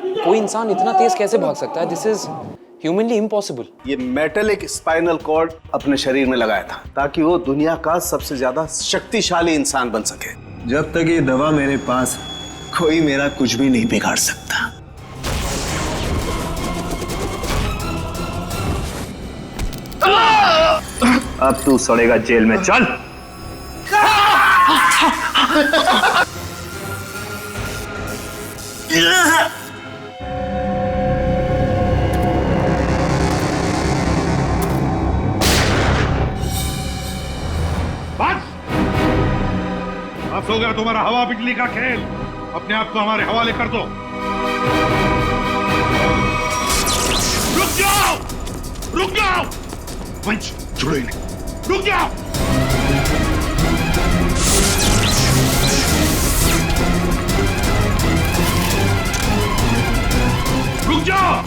कोई इंसान इतना तेज कैसे भाग सकता है? This is humanly impossible. ये मेटलिक स्पाइनल कॉर्ड अपने शरीर में लगाया था ताकि वो दुनिया का सबसे ज्यादा शक्तिशाली इंसान बन सके। जब तक ये दवा मेरे पास, कोई मेरा कुछ भी नहीं बिगाड़ सकता। अब तू सड़ेगा जेल में, चल। बस हो गया तुम्हारा हवा बिजली का खेल। अपने आप को हमारे हवाले कर दो। रुक जाओ, रुक जाओ, पंच छोड़ो इन्हें, रुक जाओ। रुक जाओ।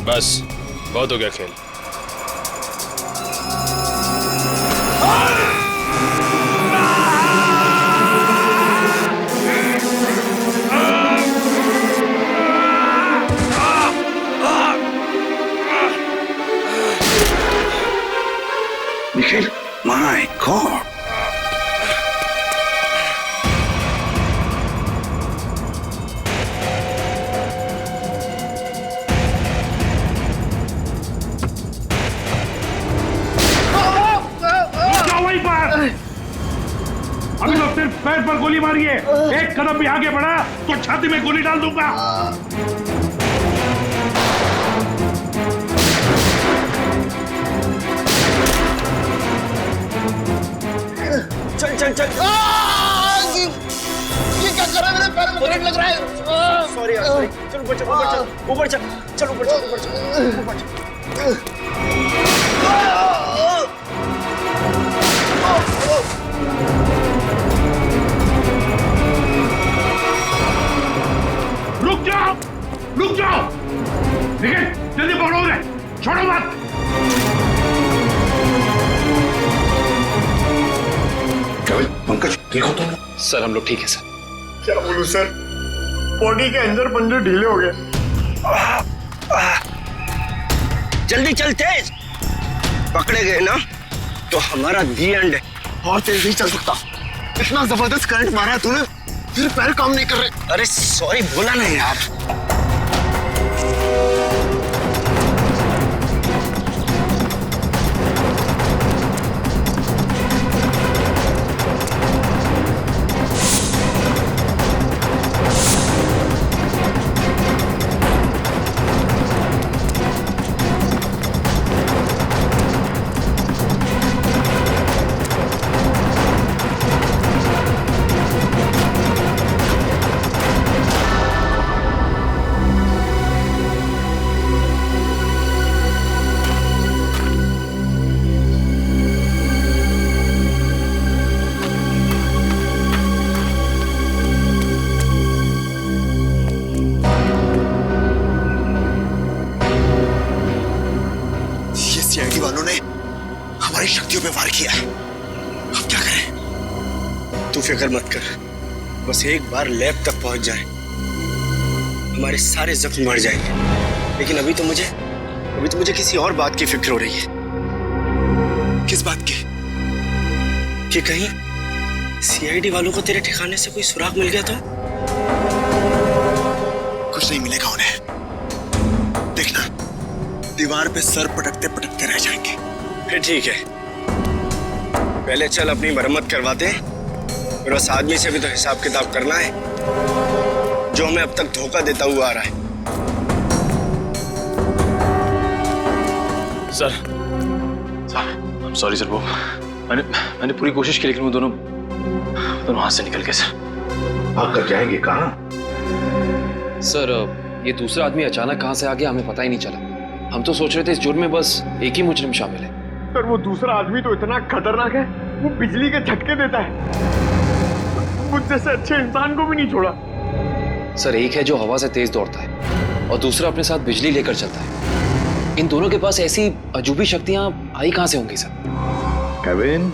बस बहुत हो गया खेल। Nikhil, my God. अभी तो सिर्फ पैर पर गोली मारी है, एक कदम भी आगे बढ़ा तो छाती में गोली डाल दूंगा। चल चल चल। ये क्या कर रहा है? मेरे पैर में करंट लग रहा है। सॉरी यार, सॉरी। चल ऊपर चल, ऊपर चल, ऊपर चल, चल ऊपर चल, ऊपर चल, ऊपर चल। रुक जाओ, रुक जाओ। निखिल, जल्दी पकड़ो उन्हें, छोड़ो मत। पंकज, ठीक हो तुम? सर हम लोग ठीक है सर। क्या बोलूं सर, बॉडी के अंदर पंजे ढीले हो गए। जल्दी चल, तेज। पकड़े गए ना तो हमारा दी एंड है। और तेज नहीं चल सकता, इतना जबरदस्त करंट मारा है तूने, फिर पैर काम नहीं कर रहे। अरे सॉरी बोला नहीं यार। सीआईडी वालों ने हमारी शक्तियों पे वार किया है। अब क्या करें? तू फिक्र मत कर, बस एक बार लैब तक पहुंच जाए, हमारे सारे जख्म मर जाएंगे। लेकिन अभी तो मुझे किसी और बात की फिक्र हो रही है। किस बात की? कि कहीं सीआईडी वालों को तेरे ठिकाने से कोई सुराग मिल गया तो? कुछ नहीं मिलेगा उन्हें, देखना दीवार पे सर पटकते पटकते रह जाएंगे। फिर ठीक है, पहले चल अपनी मरम्मत करवाते हैं, फिर उस आदमी से भी तो हिसाब किताब करना है जो हमें अब तक धोखा देता हुआ आ रहा है। सर सॉरी सर, वो मैंने पूरी कोशिश की लेकिन वो दोनों हाथ से निकल गए सर। भाग कर जाएंगे कहाँ? सर ये दूसरा आदमी अचानक कहाँ से आ गया हमें पता ही नहीं चला। हम तो सोच रहे थे इस जुर्म में बस एक ही मुजरिम शामिल है। पर वो दूसरा आदमी तो इतना खतरनाक है, वो बिजली के झटके देता है, मुझ जैसे अच्छे इंसान को भी नहीं छोड़ा। सर, एक है जो हवा से तेज दौड़ता है और दूसरा अपने साथ बिजली लेकर चलता है। इन दोनों के पास ऐसी अजूबी शक्तियां आई कहां से होंगी सर? केविन,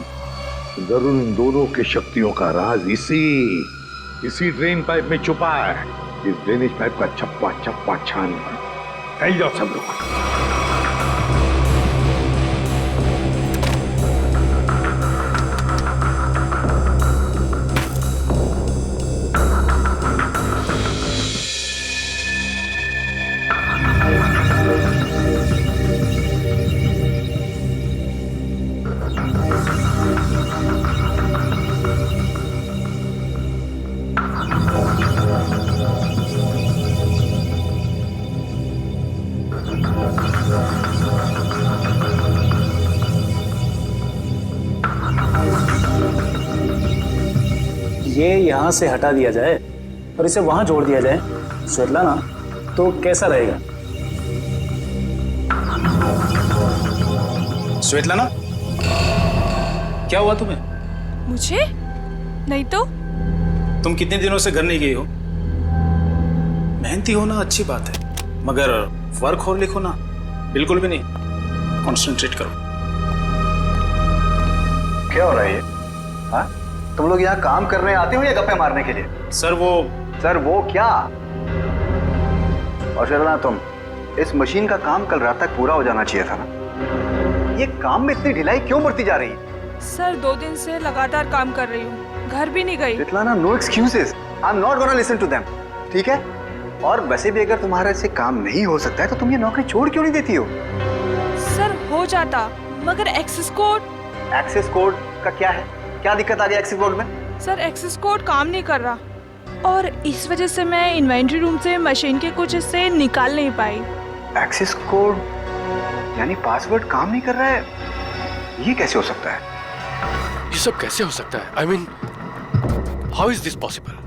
जरूर इन दोनों की शक्तियों का राज इसी ड्रेन पाइप में छुपा है। इस ड्रेनेज पाइप का चप्पा चप्पा छान फैल जाओ सब लोग। ये यहाँ से हटा दिया जाए और इसे वहां जोड़ दिया जाए स्वेतलाना, तो कैसा रहेगा? स्वेतलाना, क्या हुआ तुम्हें? मुझे? नहीं तो। तुम कितने दिनों से घर नहीं गई हो? मेहनती होना अच्छी बात है, मगर वर्क और लिखो ना, बिल्कुल भी नहीं। कॉन्सेंट्रेट करो। क्या हो रहा है ये? हाँ? तुम लोग यहाँ काम करने आते हो या गप्पे मारने के लिए? सर वो क्या? और शर्मा, तुम इस मशीन का काम कल रात तक पूरा हो जाना चाहिए था ना। ये काम में इतनी ढिलाई क्यों बढ़ती जा रही है? सर 2 दिन से लगातार काम कर रही हूँ, घर भी नहीं गई। Svetlana, no excuses. I am not gonna listen to them. ठीक है? और वैसे भी अगर तुम्हारे से काम नहीं हो सकता है तो तुम ये नौकरी छोड़ क्यों नहीं देती हो? सर हो जाता, मगर एक्सेस कोड। एक्सेस कोड का क्या है? क्या दिक्कत आ गई एक्सेस कोड में? सर एक्सेस कोड काम नहीं कर रहा और इस वजह से मैं इन्वेंट्री रूम से मशीन के कुछ हिस्से निकाल नहीं पाई। एक्सेस कोड यानी पासवर्ड काम नहीं कर रहा है? ये कैसे हो सकता है? ये सब कैसे हो सकता है? I mean, how is this possible?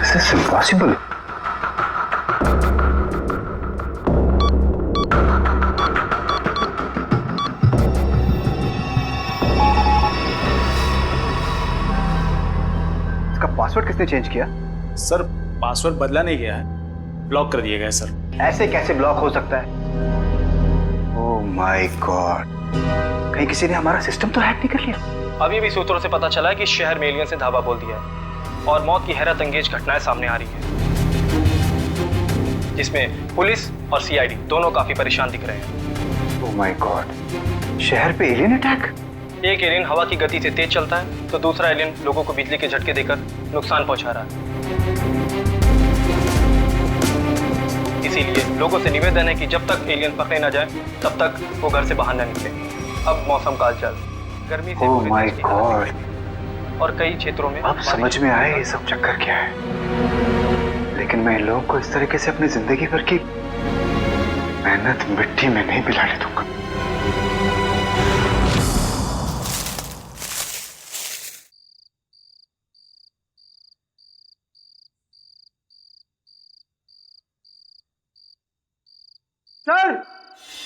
This is impossible. इसका पासवर्ड किसने चेंज किया? सर, पासवर्ड बदला नहीं गया है, ब्लॉक कर दिया गया है सर। ऐसे कैसे ब्लॉक हो सकता है? ओह माय गॉड, कहीं किसी ने हमारा सिस्टम तो हैक नहीं कर लिया? अभी भी सूत्रों से पता चला है कि शहर में एलियंस ने धावा बोल दिया है और मौत की हैरत अंगेज घटनाएं सामने आ रही हैं, जिसमें पुलिस और सीआईडी दोनों काफी परेशान दिख रहे हैं। ओह माय गॉड, शहर पे एलियन अटैक? एक एलियन हवा की गति से तेज चलता है तो दूसरा एलियन लोगों को बिजली के झटके देकर नुकसान पहुंचा रहा है। इसीलिए लोगों से निवेदन है कि जब तक एलियन पकड़े न जाए तब तक वो घर से बाहर न निकले। अब मौसम का हालचाल गर्मी से ओह माय गॉड, और कई क्षेत्रों में अब समझ में आया ये सब चक्कर क्या है। लेकिन मैं इन लोगों को इस तरीके से अपनी जिंदगी भर की मेहनत मिट्टी में नहीं मिलाने दूंगा।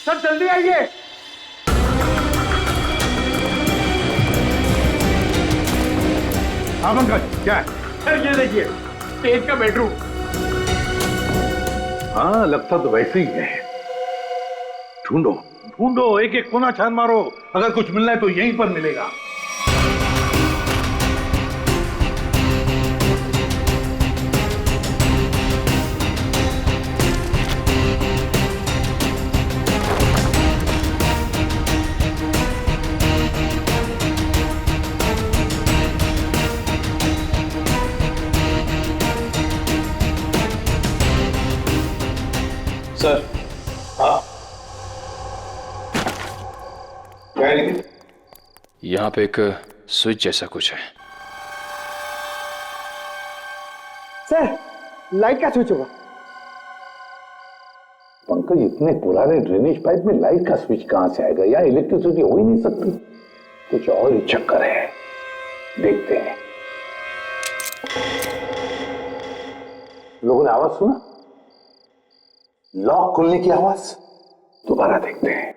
सर जल्दी आइए। हाँ पंकज, क्या है? सर ये देखिए, स्टेज का बेडरूम। हाँ, लगता तो वैसे ही है। ढूंढो ढूंढो, एक एक कोना छान मारो, अगर कुछ मिलना है तो यहीं पर मिलेगा। सर, हाँ, क्या है? यहाँ पे एक स्विच जैसा कुछ है। सर, लाइट का स्विच होगा। पंकज, इतने पुराने ड्रेनेज पाइप में लाइट का स्विच कहां से आएगा? या इलेक्ट्रिसिटी हो ही नहीं सकती। कुछ और ही चक्कर है, देखते हैं। लोगों ने आवाज सुना, लॉक खुलने की आवाज। दोबारा देखते हैं।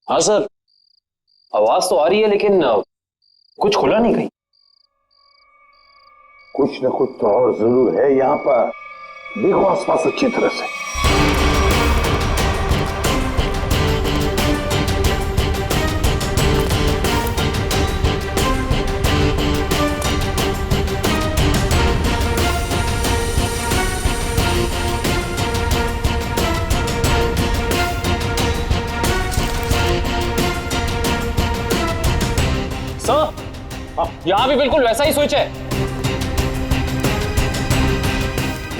हाँ सर, आवाज तो आ रही है लेकिन कुछ खुला नहीं कहीं। कुछ न कुछ तो और जरूर है यहां पर। देखो आसपास अच्छी तरह से। सर, यहाँ भी बिल्कुल वैसा ही स्विच है।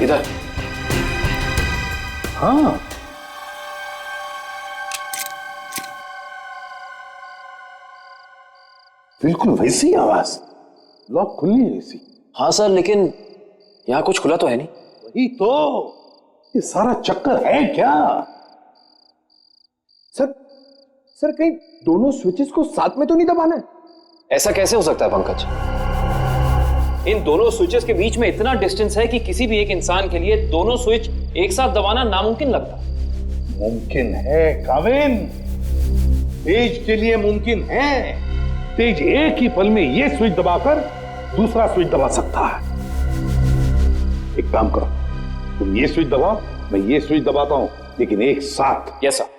इधर। हाँ, बिल्कुल वैसी आवाज, लॉक खुलनी जैसी। हाँ सर, लेकिन यहाँ कुछ खुला तो है नहीं। वही तो, ये सारा चक्कर है क्या? सर कहीं दोनों स्विचेस को साथ में तो नहीं दबाना है? ऐसा कैसे हो सकता है पंकज? इन दोनों स्विचेस के बीच में इतना डिस्टेंस है कि किसी भी एक इंसान के लिए दोनों स्विच एक साथ दबाना नामुमकिन लगता है। मुमकिन है काविन, तेज के लिए मुमकिन है। तेज एक ही पल में ये स्विच दबाकर दूसरा स्विच दबा सकता है। एक काम करो, तुम ये स्विच दबाओ, मैं ये स्विच दबाता हूं, लेकिन एक साथ। Yes sir.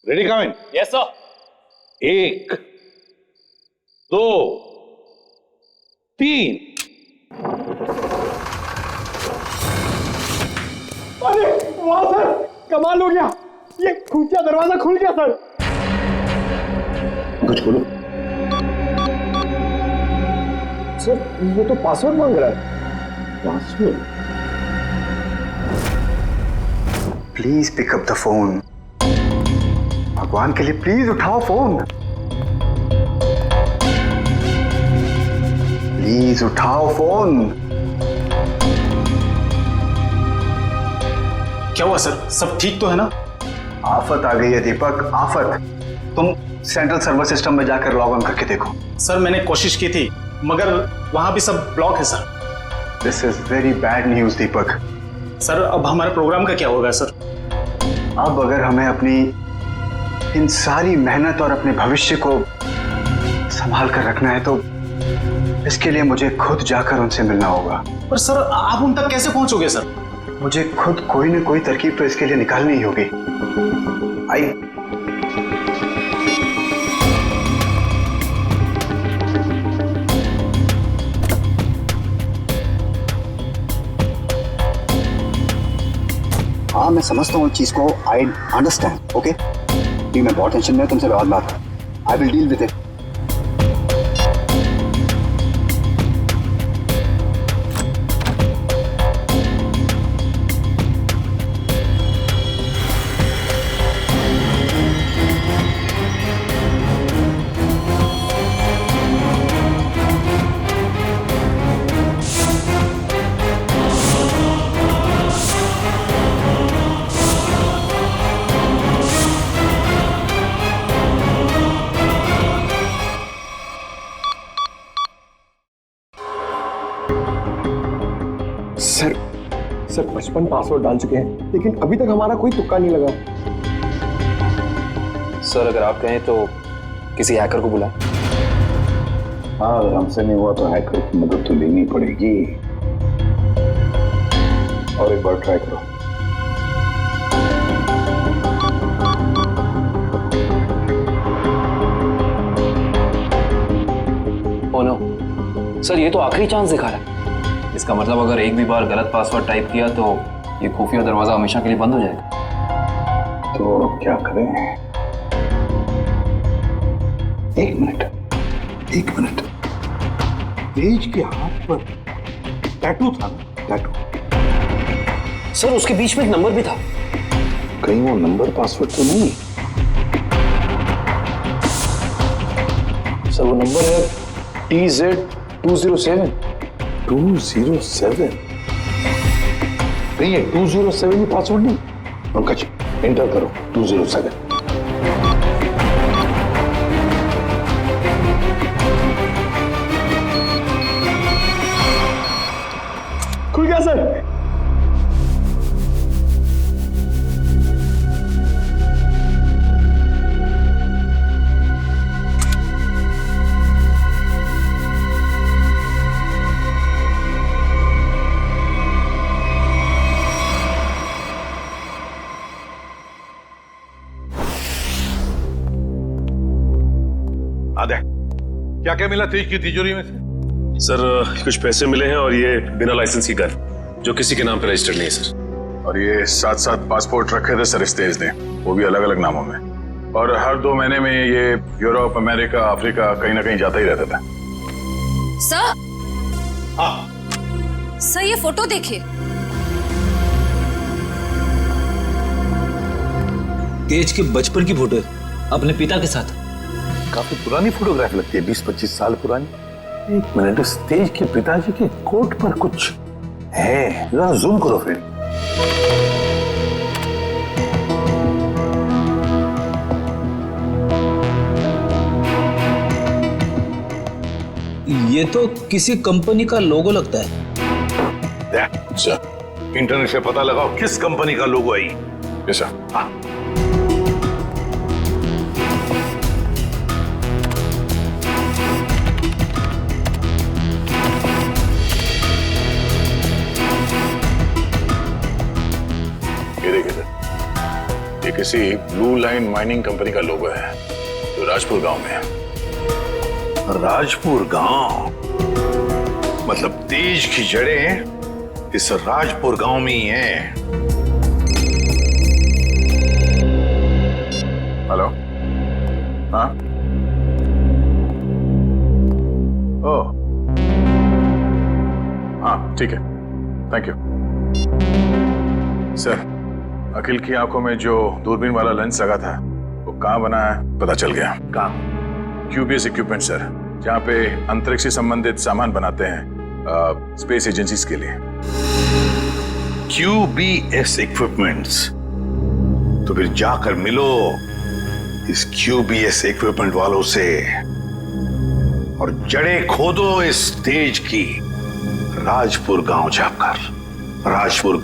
Ready Kavin? Yes sir. 1 2 3। अरे वाह सर, कमाल हो गया, ये खुफिया दरवाजा खुल गया सर। कुछ खोलो। सर ये तो पासवर्ड मांग रहा है। Password? Please pick up the phone. भगवान के लिए प्लीज उठाओ फोन। प्लीज उठाओ फोन। क्या हुआ सर, सब ठीक तो है ना? आफत आ गई है दीपक, आफत। तुम सेंट्रल सर्वर सिस्टम में जाकर लॉग ऑन करके देखो। सर मैंने कोशिश की थी मगर वहां भी सब ब्लॉक है sir. This is very bad news Deepak. Sir अब हमारे प्रोग्राम का क्या होगा सर? अब अगर हमें अपनी इन सारी मेहनत और अपने भविष्य को संभाल कर रखना है तो इसके लिए मुझे खुद जाकर उनसे मिलना होगा। पर सर आप उन तक कैसे पहुंचोगे सर? मुझे खुद कोई न कोई तरकीब तो इसके लिए निकालनी ही होगी। आई हाँ, मैं समझता हूँ चीज को। I understand. ओके, मैं बहुत टेंशन में, तुमसे बाद बात। I will deal with it. Sir 55 password डाल चुके हैं लेकिन अभी तक हमारा कोई तुक्का नहीं लगा। सर अगर आप कहें तो किसी हैकर को बुलाएं। हाँ, अगर हमसे नहीं हुआ तो हैकर की मदद तो लेनी पड़ेगी। और एक बार ट्राई करो। ओ नो सर, ये तो आखिरी चांस दिखा रहा है। इसका मतलब अगर एक भी बार गलत पासवर्ड टाइप किया तो ये खुफिया दरवाजा हमेशा के लिए बंद हो जाएगा। तो अब क्या करें? एक मिनट। तेज के हाथ पर टैटू था ना? टैटू। सर उसके बीच में एक नंबर भी था। कहीं वो नंबर पासवर्ड तो नहीं? सर वो नंबर है TZ207। 207? नहीं है 207 ही पासवर्ड नहीं। पंकज एंटर करो 207। खुल गया सर। आदे क्या क्या मिला तेज की तिजोरी में से? सर कुछ पैसे मिले हैं और ये बिना लाइसेंस की गन जो किसी के नाम पे रजिस्टर्ड नहीं है सर। और ये 7-7 पासपोर्ट रखे थे सर इस तेज ने, वो भी अलग अलग नामों में। और हर 2 महीने में ये यूरोप, अमेरिका, अफ्रीका कहीं ना कहीं जाता ही रहता था। सर, हाँ सर ये फोटो देखिए। तेज के बचपन की फोटो है अपने पिता के साथ। काफी पुरानी फोटोग्राफ लगती है, 20-25 साल पुरानी। एक मिनट, इस तेज के पिताजी के कोट पर कुछ है, जरा जूम करो फिर। ये तो किसी कंपनी का लोगो लगता है। अच्छा, इंटरनेट से पता लगाओ किस कंपनी का लोगो है ये। ऐसा हाँ ये किसी ब्लू लाइन माइनिंग कंपनी का लोगो है जो राजपुर गांव में है। राजपुर गांव मतलब तेज की जड़ें इस राजपुर गांव में ही हैं। हेलो, हाँ, ओ, हाँ ठीक है, थैंक यू सर। अखिल की आंखों में जो दूरबीन वाला लेंस लगा था वो कहाँ बना है पता चल गया। कहाँ? QBS इक्विपमेंट सर, जहाँ पे अंतरिक्ष से संबंधित सामान बनाते हैं स्पेस एजेंसीज के लिए। QBS equipments? तो फिर जाकर मिलो इस QBS इक्विपमेंट वालों से और जड़ें खोदो इस तेज की राजपुर गांव जाकर। राजपुर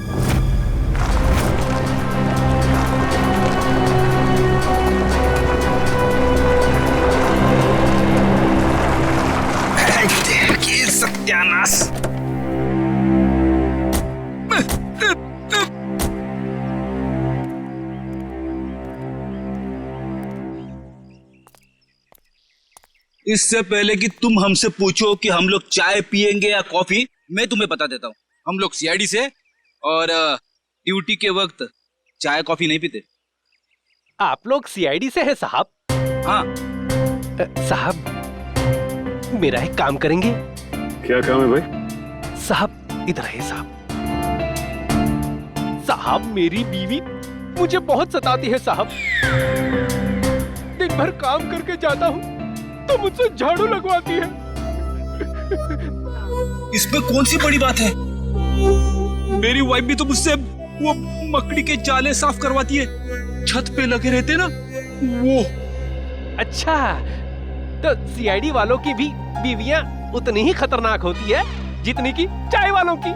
सत्यानाश। इससे पहले कि तुम हमसे पूछो कि हम लोग चाय पियेंगे या कॉफी, मैं तुम्हें बता देता हूँ, हम लोग CID से और ड्यूटी के वक्त चाय कॉफी नहीं पीते। आप लोग CID से हैं साहब? हाँ साहब मेरा एक काम करेंगे? क्या काम है भाई? साहब इधर है साहब। साहब मेरी बीवी मुझे बहुत सताती है साहब। दिन भर काम करके जाता हूँ तो मुझसे झाड़ू लगवाती है। इसमें कौन सी बड़ी बात है? मेरी वाइफ भी तो मुझसे वो मकड़ी के जाले साफ करवाती है, छत पे लगे रहते ना वो। अच्छा, तो CID वालों की भी बीवियां उतनी ही खतरनाक होती है जितनी की चाय वालों की।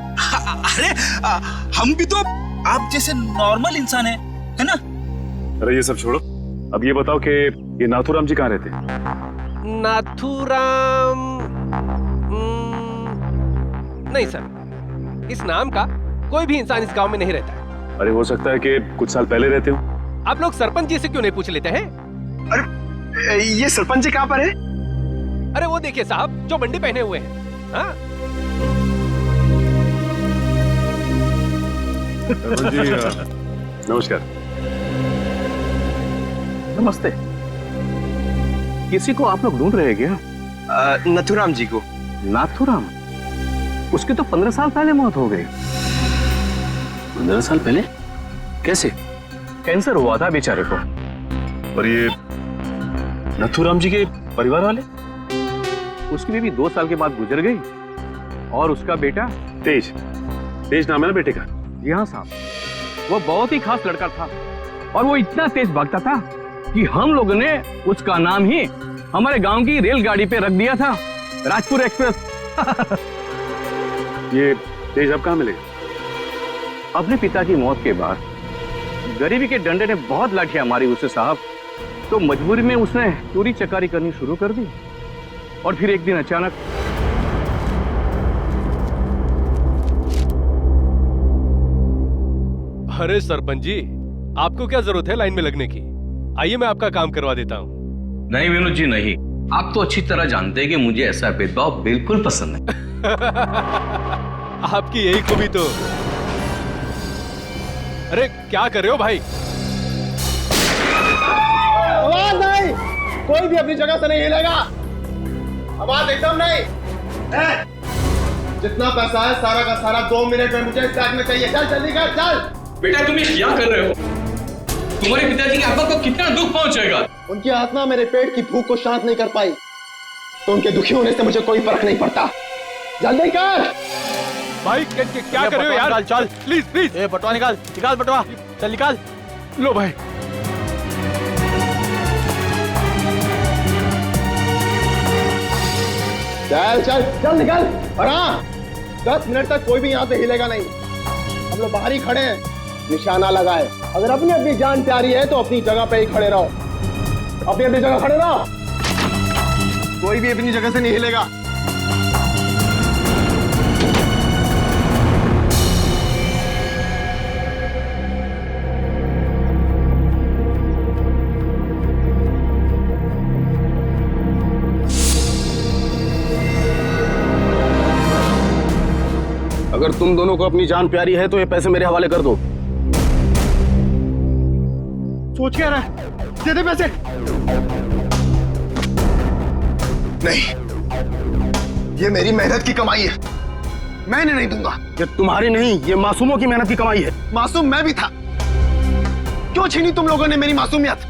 अरे हम भी तो आप जैसे नॉर्मल इंसान है ना? अरे ये सब छोड़ो, अब ये बताओ कि ये नाथूराम जी कहाँ रहते? नाथूराम नहीं सर, इस नाम का कोई भी इंसान इस गांव में नहीं रहता है। अरे हो सकता है कि कुछ साल पहले रहते हो। आप लोग सरपंच जी से क्यों नहीं पूछ लेते हैं? अरे ये सरपंच जी कहाँ पर है? अरे वो देखिए साहब जो बंडी पहने हुए हैं। हाँ? जी नमस्कार। नमस्ते। किसी को आप लोग ढूंढ रहे हैं क्या? नथुराम जी को। नाथुराम? उसकी तो 15 साल पहले मौत हो गई। 15 साल पहले? कैसे? कैंसर हुआ था बेचारे को। और ये नथुराम जी के परिवार वाले? उसकी बीवी 2 साल के बाद गुजर गई और उसका बेटा तेज, तेज नाम है ना बेटे का? जी हाँ साहब, वो बहुत ही खास लड़का था और वो इतना तेज भागता था कि हम लोगों ने उसका नाम ही हमारे गांव की रेलगाड़ी पे रख दिया था, राजपुर एक्सप्रेस। ये तेज अब कहाँ मिलेगा? अपने पिता की मौत के बाद गरीबी के डंडे ने बहुत लाठियां मारी उसे साहब, तो मजबूरी में उसने चोरी चकारी करनी शुरू कर दी और फिर एक दिन अचानक अरे सरपंच जी, आपको क्या जरूरत है लाइन में लगने की? आइए मैं आपका काम करवा देता हूँ। नहीं विनोद जी नहीं, आप तो अच्छी तरह जानते हैं कि मुझे ऐसा भेदभाव बिल्कुल पसंद नहीं। आपकी यही खूबी तो। अरे क्या कर रहे हो भाई? आवाज नहीं, कोई भी अपनी जगह से नहीं हिलेगा। आवाज एकदम नहीं। जितना पैसा है सारा का सारा 2 मिनट में मुझे स्टैक में चाहिए। चल जल्दी कर, चल। बेटा तुम ये क्या कर रहे हो? तुम्हारे पिताजी की आत्मा को कितना दुख पहुंचेगा? उनकी आत्मा मेरे पेट की भूख को शांत नहीं कर पाई, तो उनके दुखी होने से मुझे कोई फर्क नहीं पड़ता। जल्दी कर भाई, क्या कर रहे हो यार? चल प्लीज प्लीज। बटवा निकाल, निकाल बटवा, चल निकाल। लो भाई। चल चल चल निकाल। और हाँ, 10 मिनट तक कोई भी यहाँ से हिलेगा नहीं। हम लोग बाहर ही खड़े हैं, निशाना लगाए। अगर अपनी अपनी जान प्यारी है तो अपनी जगह पे ही खड़े रहो, अपनी अपनी जगह खड़े रहो। कोई भी अपनी जगह से नहीं हिलेगा। अगर तुम दोनों को अपनी जान प्यारी है तो ये पैसे मेरे हवाले कर दो। सोच क्या रहा है? दे दे पैसे। नहीं, ये मेरी मेहनत की कमाई है, मैं इन्हें नहीं दूंगा। ये तुम्हारी नहीं, ये मासूमों की मेहनत की कमाई है। मासूम मैं भी था, क्यों छीनी तुम लोगों ने मेरी मासूमियत?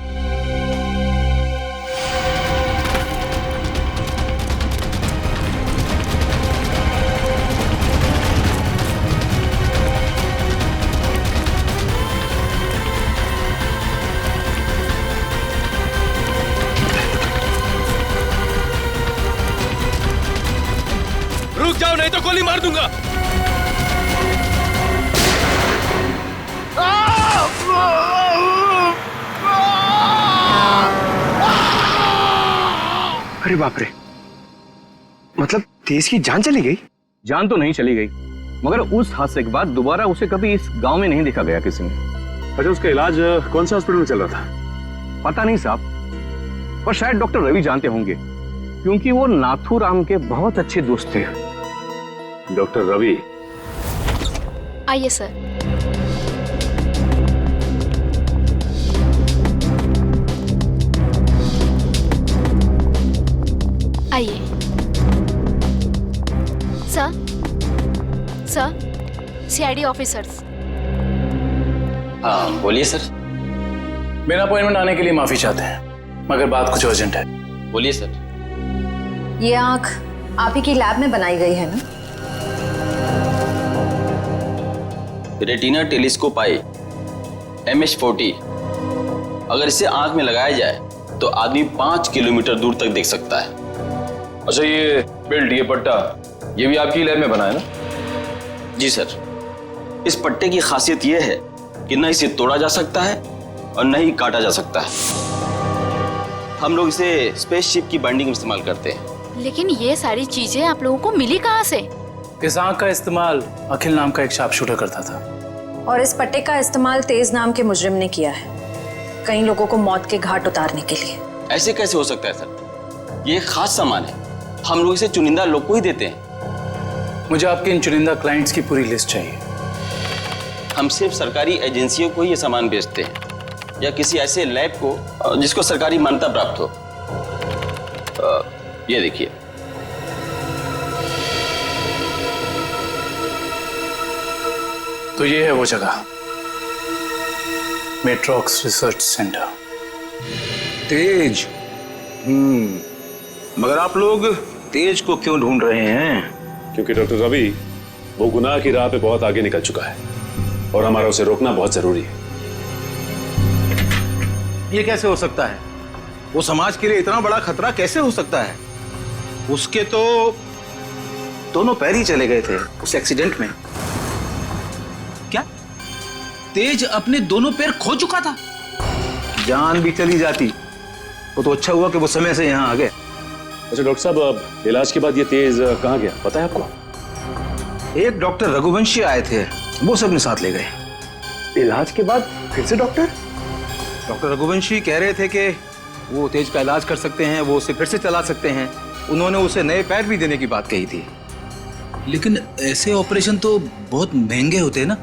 रुक जाओ नहीं तो गोली मार दूंगा। अरे बाप रे, मतलब तेज की जान चली गई? जान तो नहीं चली गई, मगर उस हादसे के बाद दोबारा उसे कभी इस गांव में नहीं देखा गया किसी ने। अच्छा, उसका इलाज कौन से हॉस्पिटल में चल रहा था? पता नहीं साहब, पर शायद डॉक्टर रवि जानते होंगे, क्योंकि वो नाथूराम के बहुत अच्छे दोस्त थे। डॉक्टर रवि? आइए सर। आइए सर। Sir, CID officers. हाँ बोलिए सर। मेरा अपॉइंटमेंट आने के लिए माफी चाहते हैं, मगर बात कुछ अर्जेंट है। बोलिए सर। ये आंख आप ही की लैब में बनाई गई है ना? रेटिना टेलीस्कोप आई MH40, अगर इसे आंख में लगाया जाए तो आदमी 5 किलोमीटर दूर तक देख सकता है। अच्छा, ये बेल्ट, ये पट्टा, ये भी आपकी लैब में बना है ना? जी सर। इस पट्टे की खासियत यह है कि न इसे तोड़ा जा सकता है और न ही काटा जा सकता है। हम लोग इसे स्पेसशिप की बाइंडिंग में इस्तेमाल करते हैं। लेकिन ये सारी चीजें आप लोगों को मिली कहाँ से? इस आंख का इस्तेमाल अखिल नाम का एक शार्प शूटर करता था, और इस पट्टे का इस्तेमाल तेज नाम के मुजरिम ने किया है, कई लोगों को मौत के घाट उतारने के लिए। ऐसे कैसे हो सकता है सर? ये एक खास सामान है, हम लोग इसे चुनिंदा लोग को ही देते हैं। मुझे आपके इन चुनिंदा क्लाइंट्स की पूरी लिस्ट चाहिए। हम सिर्फ सरकारी एजेंसियों को ही ये सामान बेचते हैं, या किसी ऐसे लैब को जिसको सरकारी मान्यता प्राप्त हो। ये देखिए। तो ये है वो जगह, मेट्रॉक्स रिसर्च सेंटर। तेज, मगर आप लोग तेज को क्यों ढूंढ रहे हैं? क्योंकि डॉक्टर रवि वो गुनाह की राह पे बहुत आगे निकल चुका है और हमारा उसे रोकना बहुत जरूरी है। ये कैसे हो सकता है? वो समाज के लिए इतना बड़ा खतरा कैसे हो सकता है? उसके तो दोनों पैर ही चले गए थे उस एक्सीडेंट में। क्या तेज अपने दोनों पैर खो चुका था? जान भी चली जाती वो तो अच्छा हुआ कि वो समय से यहाँ आ गए। अच्छा डॉक्टर साहब, अब इलाज के बाद ये तेज कहाँ गया पता है आपको? एक डॉक्टर रघुवंशी आए थे, वो सब अपने साथ ले गए। इलाज के बाद फिर से डॉक्टर? डॉक्टर रघुवंशी कह रहे थे कि वो तेज का इलाज कर सकते हैं, वो उसे फिर से चला सकते हैं। उन्होंने उसे नए पैर भी देने की बात कही थी। लेकिन ऐसे ऑपरेशन तो बहुत महंगे होते हैं ना,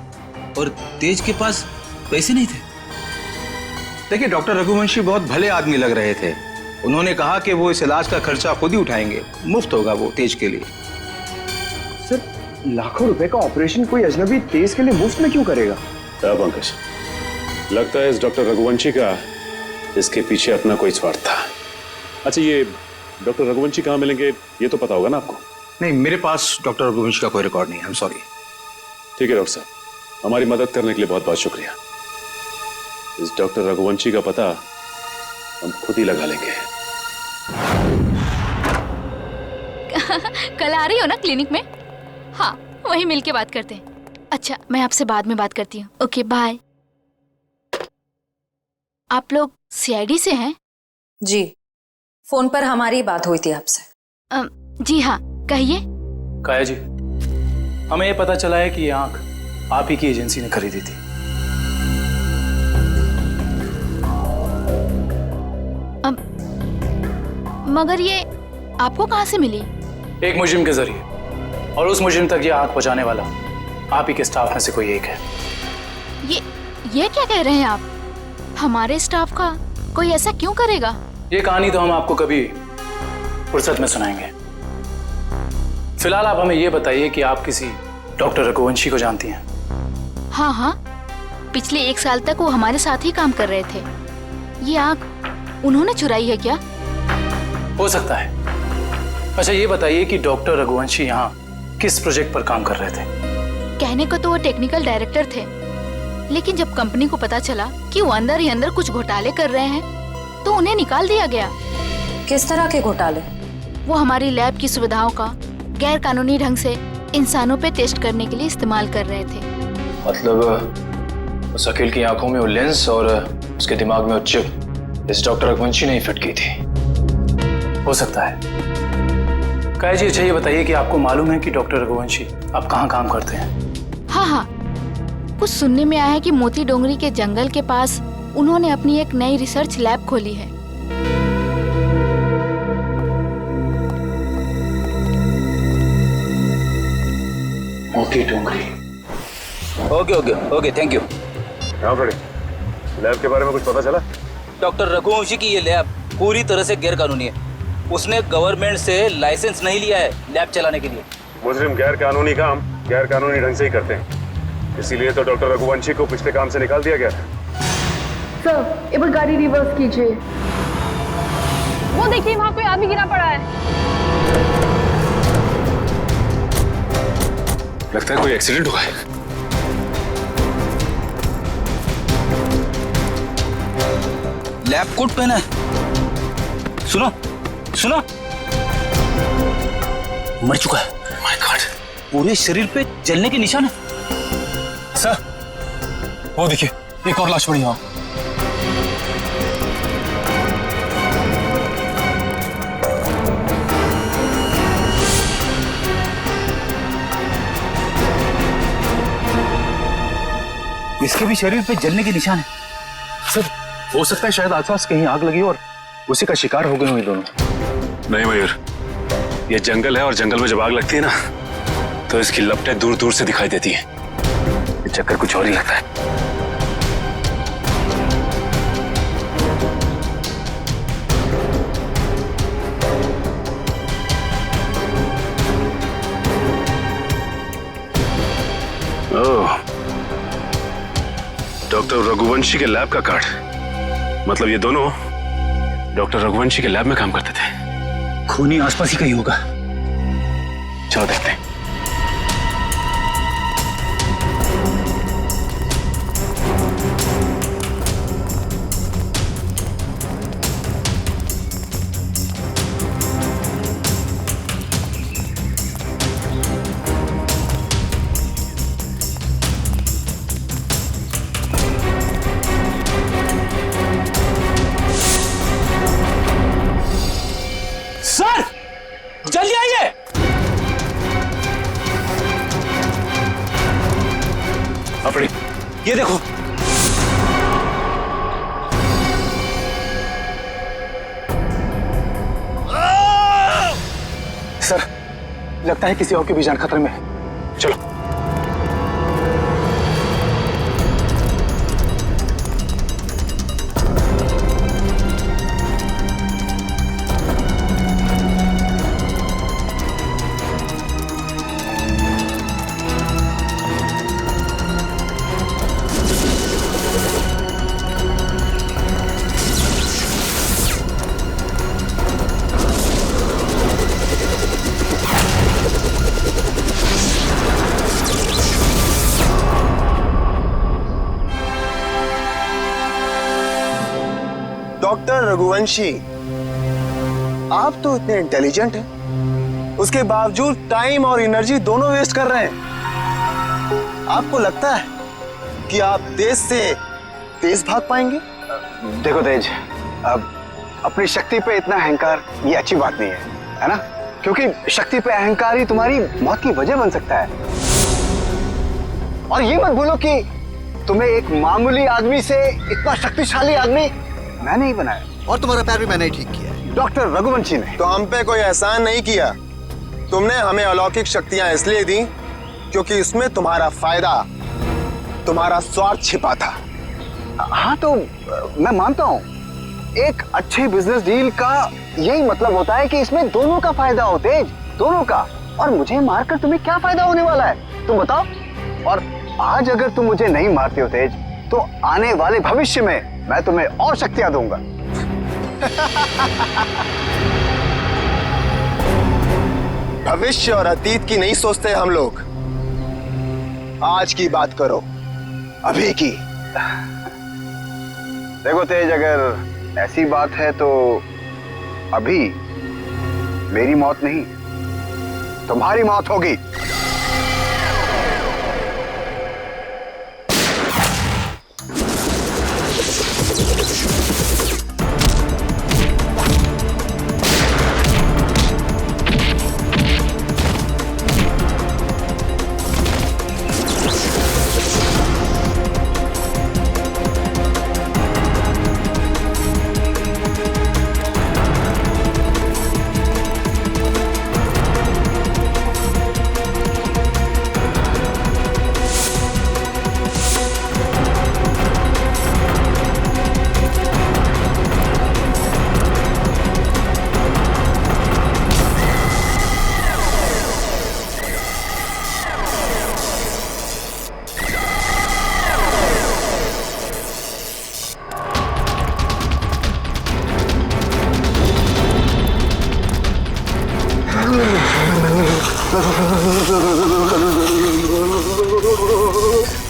और तेज के पास पैसे नहीं थे। देखिए डॉक्टर रघुवंशी बहुत भले आदमी लग रहे थे। उन्होंने कहा कि वो इस इलाज का खर्चा खुद ही उठाएंगे, मुफ्त होगा वो तेज के लिए। सर, लाखों रुपए का ऑपरेशन कोई अजनबी तेज के लिए मुफ्त में क्यों करेगा? पंकज, लगता है इस डॉक्टर रघुवंशी का इसके पीछे अपना कोई स्वार्थ था। अच्छा ये डॉक्टर रघुवंशी कहाँ मिलेंगे ये तो पता होगा ना आपको? नहीं, मेरे पास डॉक्टर रघुवंशी का कोई रिकॉर्ड नहीं है। I am sorry. ठीक है डॉक्टर साहब, हमारी मदद करने के लिए बहुत बहुत शुक्रिया। इस डॉक्टर रघुवंशी का पता हम खुद ही लगा लेंगे। कल आ रही हो ना क्लिनिक में? हाँ, वहीं मिलके बात करते हैं। अच्छा, मैं आपसे बाद में बात करती हूँ। Okay bye. आप लोग सीआईडी से हैं? जी, फोन पर हमारी बात हुई थी आपसे। जी हाँ, कहिए। काया जी, हमें ये पता चला है कि ये आंख आप ही की एजेंसी ने खरीदी थी। मगर ये आपको कहाँ से मिली? एक मुजरिम के जरिए, और उस मुजरिम तक ये आंख पहुंचाने वाला आप ही के स्टाफ में से कोई एक है। ये क्या कह रहे हैं आप? हमारे स्टाफ का कोई ऐसा क्यों करेगा? ये कहानी तो हम आपको कभी फुर्सत में सुनाएंगे। फिलहाल आप हमें ये बताइए कि आप किसी डॉक्टर रघुवंशी को जानती हैं? हाँ हाँ, पिछले 1 साल तक वो हमारे साथ ही काम कर रहे थे। ये आंख उन्होंने चुराई है क्या? हो सकता है। अच्छा ये बताइए कि डॉक्टर रघुवंशी यहाँ किस प्रोजेक्ट पर काम कर रहे थे? कहने को तो वो टेक्निकल डायरेक्टर थे, लेकिन जब कंपनी को पता चला कि वो अंदर ही अंदर कुछ घोटाले कर रहे हैं तो उन्हें निकाल दिया गया। किस तरह के घोटाले? वो हमारी लैब की सुविधाओं का गैर कानूनी ढंग से इंसानों पे टेस्ट करने के लिए इस्तेमाल कर रहे थे। मतलब उस अकील की आंखों में वो लेंस और उसके दिमाग में वो चिप इस डॉक्टर रघुवंशी ने ही फिट की थी। हो सकता है। काया जी, अच्छा ये बताइए कि आपको मालूम है कि डॉक्टर रघुवंशी आप कहाँ काम करते हैं? हाँ हाँ, कुछ सुनने में आया है कि मोती डोंगरी के जंगल के पास उन्होंने अपनी एक नई रिसर्च लैब खोली है। Moti Dongri. Okay okay okay, thank you. हाँ बड़े, लैब के बारे में कुछ पता चला? डॉक्टर रघुवंशी की ये लैब पूरी तरह से गैर कानूनी है। उसने गवर्नमेंट से लाइसेंस नहीं लिया है लैब चलाने के लिए। मुजरिम गैर कानूनी काम गैर कानूनी ढंग से ही करते हैं, इसीलिए तो डॉक्टर रघुवंशी को पिछले काम से निकाल दिया गया था। सर, एक बार गाड़ी रिवर्स कीजिए। वो देखिए, वहाँ कोई आदमी गिरा पड़ा है। लगता है कोई एक्सीडेंट हुआ है। लैब कोट पहना है। सुनो सुनो, मर चुका है। माय गॉड, पूरे शरीर पे जलने के निशान है। सर, वो देखिए, एक और लाश पड़ी है। इसके भी शरीर पे जलने के निशान है। सर, हो सकता है शायद आसपास कहीं आग लगी और उसी का शिकार हो गए हुए दोनों। नहीं मयूर, ये जंगल है और जंगल में जब आग लगती है ना तो इसकी लपटें दूर दूर से दिखाई देती हैं। ये चक्कर कुछ और ही लगता है। ओह, डॉक्टर रघुवंशी के लैब का कार्ड। मतलब ये दोनों डॉक्टर रघुवंशी के लैब में काम करते थे। खूनी आसपास ही कहीं होगा। चलो देखते हैं। सर जल्दी आइए। अपनी ये देखो। सर, लगता है किसी और की भी जान खतरे में है। चलो। डॉक्टर रघुवंशी, आप तो इतने इंटेलिजेंट हैं, उसके बावजूद टाइम और एनर्जी दोनों वेस्ट कर रहे हैं। आपको लगता है कि आप तेज से तेज भाग पाएंगे? देखो तेज, अब अपनी शक्ति पे इतना अहंकार ये अच्छी बात नहीं है ना? क्योंकि शक्ति पे अहंकार ही तुम्हारी मौत की वजह बन सकता है। और ये मत भूलो कि तुम्हें एक मामूली आदमी से इतना शक्तिशाली आदमी मैंने ही बनाया, और तुम्हारा पैर भी मैंने ही ठीक किया है। डॉक्टर रघुवंशी ने। तो हम पे कोई एहसान नहीं किया। तुमने हमें अलौकिक शक्तियां इसलिए दी क्योंकि इसमें तुम्हारा फायदा, तुम्हारा स्वार्थ छिपा था। हाँ तो मैं मानता हूँ, एक अच्छे बिजनेस डील का यही मतलब होता है कि इसमें दोनों का फायदा हो तेज, दोनों का। और मुझे मारकर तुम्हें क्या फायदा होने वाला है तुम बताओ? और आज अगर तुम मुझे नहीं मारते हो तेज, तो आने वाले भविष्य में मैं तुम्हें और शक्तियां दूंगा। भविष्य और अतीत की नहीं सोचते हम लोग, आज की बात करो, अभी की। देखो तेज, अगर ऐसी बात है तो अभी मेरी मौत नहीं, तुम्हारी मौत होगी।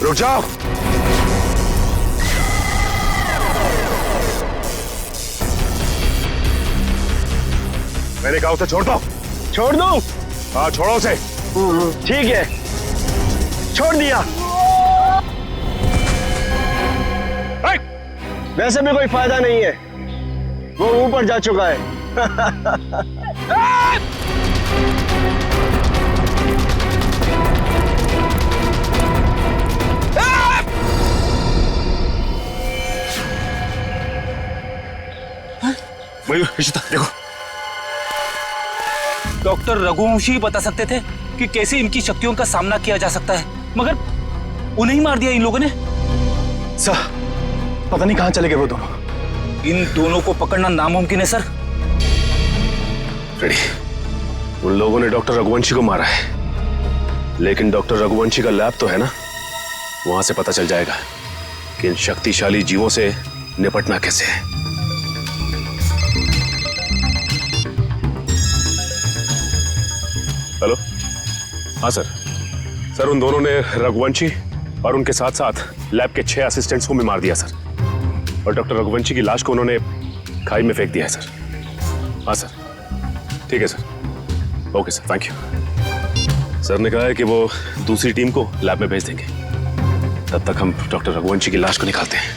रुक जाओ। मैंने कहा उसे छोड़ दो। छोड़ दो? हाँ छोड़ो उसे। ठीक है, छोड़ दिया। वैसे भी कोई फायदा नहीं है, वो ऊपर जा चुका है। देखो, डॉक्टर रघुवंशी ही बता सकते थे कि कैसे इनकी शक्तियों का सामना किया जा सकता है, मगर उन्हें ही मार दिया इन लोगों ने। सर, पता नहीं कहां चले गए वो दोनों। इन दोनों को पकड़ना नामुमकिन है सर। रेडी, उन लोगों ने डॉक्टर रघुवंशी को मारा है, लेकिन डॉक्टर रघुवंशी का लैब तो है ना, वहां से पता चल जाएगा कि इन शक्तिशाली जीवों से निपटना कैसे है। हेलो, हाँ सर। सर उन दोनों ने रघुवंशी और उनके साथ साथ लैब के 6 असिस्टेंट्स को भी मार दिया सर। और डॉक्टर रघुवंशी की लाश को उन्होंने खाई में फेंक दिया है सर। हाँ सर, ठीक है sir. Okay sir, thank you. Sir ने कहा है कि वो दूसरी टीम को लैब में भेज देंगे। तब तक हम डॉक्टर रघुवंशी की लाश को निकालते हैं।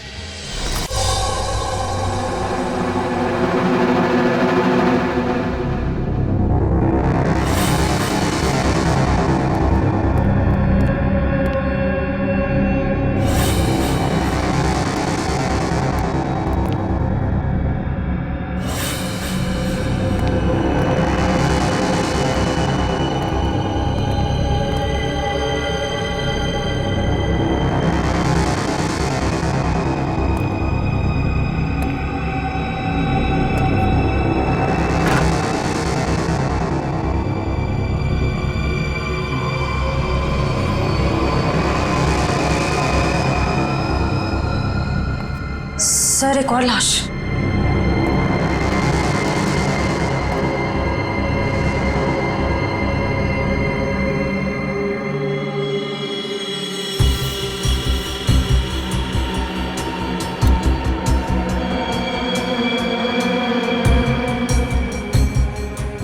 सर, एक और लाश।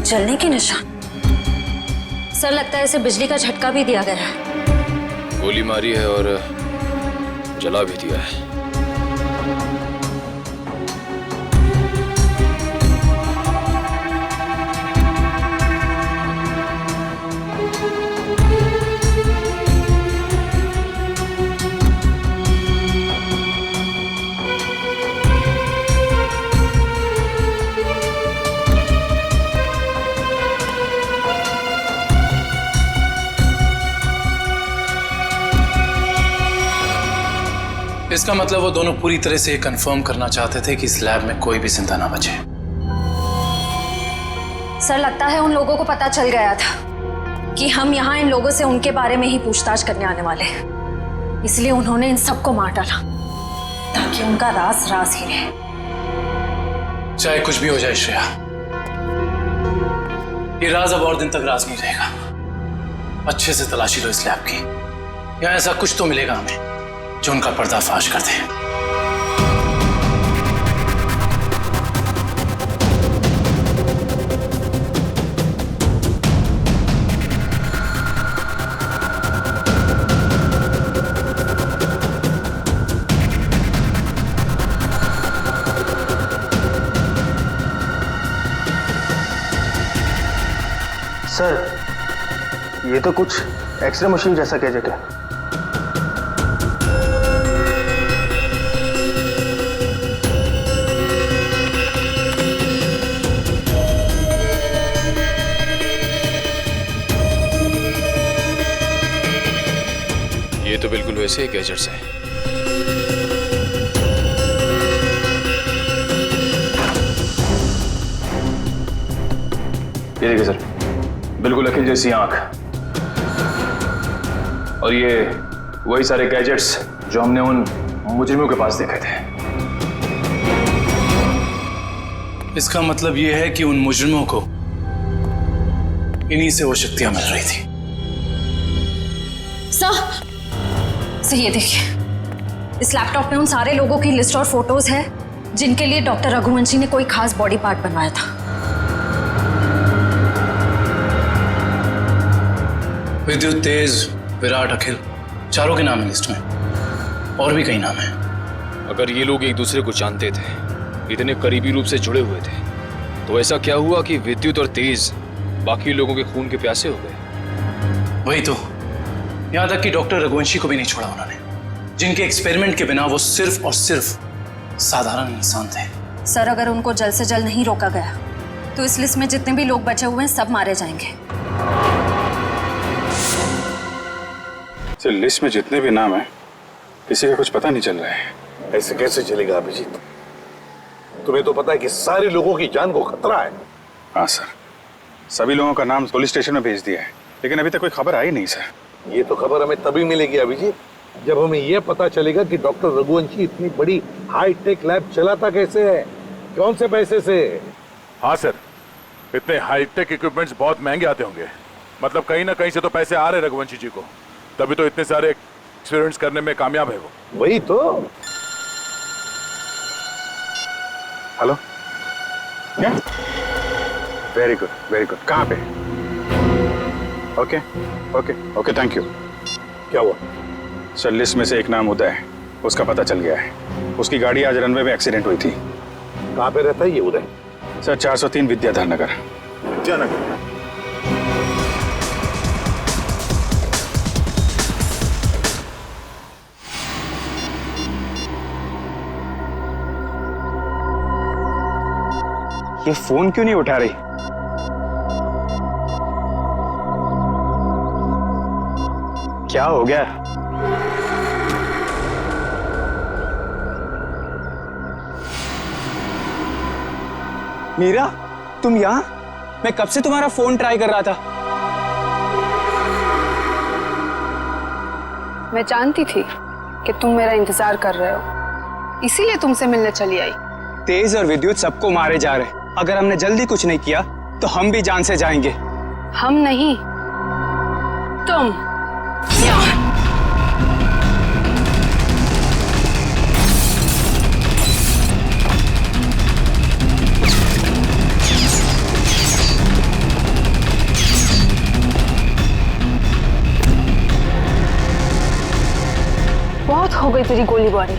जलने के निशान। सर, लगता है इसे बिजली का झटका भी दिया गया है। गोली मारी है और जला भी दिया है। इसका मतलब वो दोनों पूरी तरह से कंफर्म करना चाहते थे कि इस लैब में कोई भी जिंदा ना बचे। सर, लगता है उन लोगों को पता चल गया था कि हम यहाँ इन लोगों से उनके बारे में ही पूछताछ करने आने वाले हैं, इसलिए उन्होंने इन सबको मार डाला ताकि उनका राज राज ही रहे। चाहे कुछ भी हो जाए श्रेया, ये राज अब और दिन तक राज नहीं रहेगा। अच्छे से तलाशी लो इस लैब की, या ऐसा कुछ तो मिलेगा हमें जो उनका पर्दाफाश कर दे। सर, ये तो कुछ एक्सरे मशीन जैसा गैजेट है। ये तो बिल्कुल वैसे ही गैजेट्स हैं। ये देखिए सर, बिल्कुल अखिल जैसी आंख, और ये वही सारे गैजेट्स जो हमने उन मुजरिमों के पास देखे थे। इसका मतलब ये है कि उन मुजरिमों को इन्हीं से वो शक्तियां मिल रही थी। सर, ये देखिए, इस लैपटॉप में उन सारे लोगों की लिस्ट और फोटोज है जिनके लिए डॉक्टर रघुवंशी ने कोई खास बॉडी पार्ट बनवाया था। विद्युत, तेज, विराट, अखिल, चारों के नाम है लिस्ट में, और भी कई नाम हैं। अगर ये लोग एक दूसरे को जानते थे, इतने करीबी रूप से जुड़े हुए थे, तो ऐसा क्या हुआ कि विद्युत और तेज बाकी लोगों के खून के प्यासे हो गए? वही तो, यहां तक कि डॉक्टर रघुवंशी को भी नहीं छोड़ा उन्होंने, जिनके एक्सपेरिमेंट के बिना वो सिर्फ और सिर्फ साधारण इंसान थे। सर, अगर उनको जल्द से जल्द नहीं रोका गया तो इस लिस्ट में जितने भी लोग बचे हुए हैं सब मारे जाएंगे। सर, लिस्ट में जितने भी नाम हैं, किसी का कुछ पता नहीं चल रहा है। ऐसे कैसे चलेगा अभिजीत? तुम्हें तो पता है कि सारे लोगों की जान को खतरा है। हाँ सर, सभी लोगों का नाम पुलिस स्टेशन में भेज दिया है, लेकिन अभी तक कोई खबर आई नहीं सर। ये तो खबर हमें तभी मिलेगी अभिजीत जब हमें यह पता चलेगा कि डॉक्टर रघुवंशी इतनी बड़ी हाईटेक लैब चलाता कैसे है, कौन से पैसे से। हाँ सर, इतने हाईटेक इक्विपमेंट्स बहुत महंगे आते होंगे। मतलब कहीं ना कहीं से तो पैसे आ रहे रघुवंशी जी को, तभी तो इतने सारे एक्सपेरिमेंट्स करने में कामयाब है वो। वही तो। हेलो, क्या? Very good very good. कहाँ पे? Okay okay okay, thank you. क्या हुआ? सर लिस्ट में से एक नाम उदय है, उसका पता चल गया है। उसकी गाड़ी आज रनवे में एक्सीडेंट हुई थी। कहाँ पे रहता है ये उदय? सर 403 विद्याधर नगर। विद्यानगर। ये फोन क्यों नहीं उठा रही? क्या हो गया? मीरा, तुम यहाँ? मैं कब से तुम्हारा फोन ट्राई कर रहा था। मैं जानती थी कि तुम मेरा इंतजार कर रहे हो, इसीलिए तुमसे मिलने चली आई। तेज और विद्युत सबको मारे जा रहे। अगर हमने जल्दी कुछ नहीं किया तो हम भी जान से जाएंगे। हम नहीं, तुम। बहुत हो गई तेरी गोलीबारी।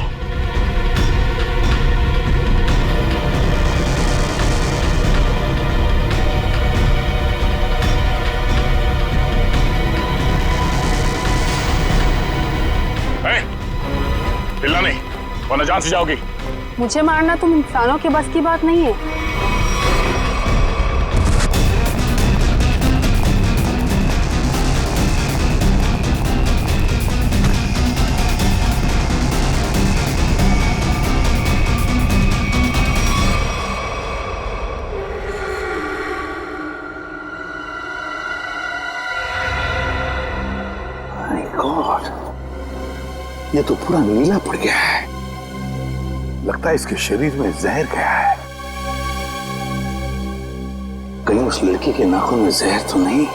हिलना नहीं, वरना जान से जाओगी। मुझे मारना तुम इंसानों के बस की बात नहीं है। ये तो पूरा नीला पड़ गया है। लगता है इसके शरीर में जहर गया है। कहीं उस लड़की के नाखून में जहर तो नहीं?